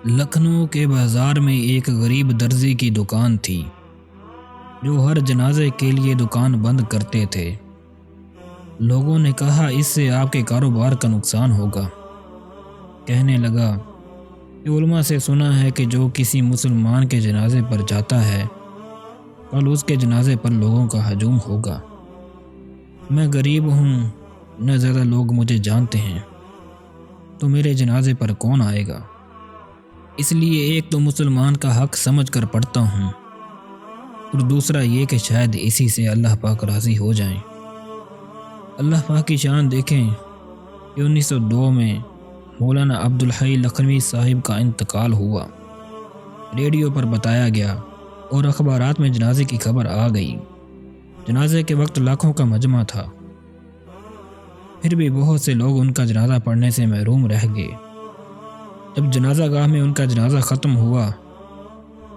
لکھنؤ کے بازار میں ایک غریب درزی کی دکان تھی جو ہر جنازے کے لیے دکان بند کرتے تھے۔ لوگوں نے کہا اس سے آپ کے کاروبار کا نقصان ہوگا۔ کہنے لگا کہ علماء سے سنا ہے کہ جو کسی مسلمان کے جنازے پر جاتا ہے کل اس کے جنازے پر لوگوں کا ہجوم ہوگا۔ میں غریب ہوں، نہ زیادہ لوگ مجھے جانتے ہیں، تو میرے جنازے پر کون آئے گا؟ اس لیے ایک تو مسلمان کا حق سمجھ کر پڑھتا ہوں، اور دوسرا یہ کہ شاید اسی سے اللہ پاک راضی ہو جائیں۔ اللہ پاک کی شان دیکھیں کہ 1902 میں مولانا عبدالحی لکھنوی صاحب کا انتقال ہوا۔ ریڈیو پر بتایا گیا اور اخبارات میں جنازے کی خبر آ گئی۔ جنازے کے وقت لاکھوں کا مجمع تھا، پھر بھی بہت سے لوگ ان کا جنازہ پڑھنے سے محروم رہ گئے۔ جب جنازہ گاہ میں ان کا جنازہ ختم ہوا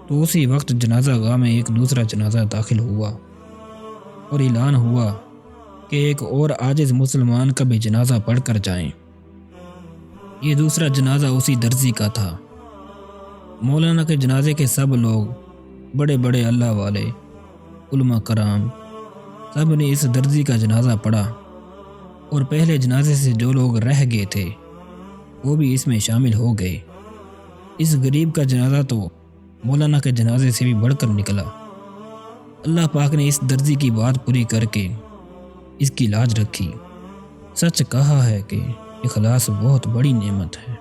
تو اسی وقت جنازہ گاہ میں ایک دوسرا جنازہ داخل ہوا اور اعلان ہوا کہ ایک اور عاجز مسلمان کا بھی جنازہ پڑھ کر جائیں۔ یہ دوسرا جنازہ اسی درزی کا تھا۔ مولانا کے جنازے کے سب لوگ، بڑے بڑے اللہ والے، علماء کرام، سب نے اس درزی کا جنازہ پڑھا، اور پہلے جنازے سے جو لوگ رہ گئے تھے وہ بھی اس میں شامل ہو گئے۔ اس غریب کا جنازہ تو مولانا کے جنازے سے بھی بڑھ کر نکلا۔ اللہ پاک نے اس درزی کی بات پوری کر کے اس کی لاج رکھی۔ سچ کہا ہے کہ اخلاص بہت بڑی نعمت ہے۔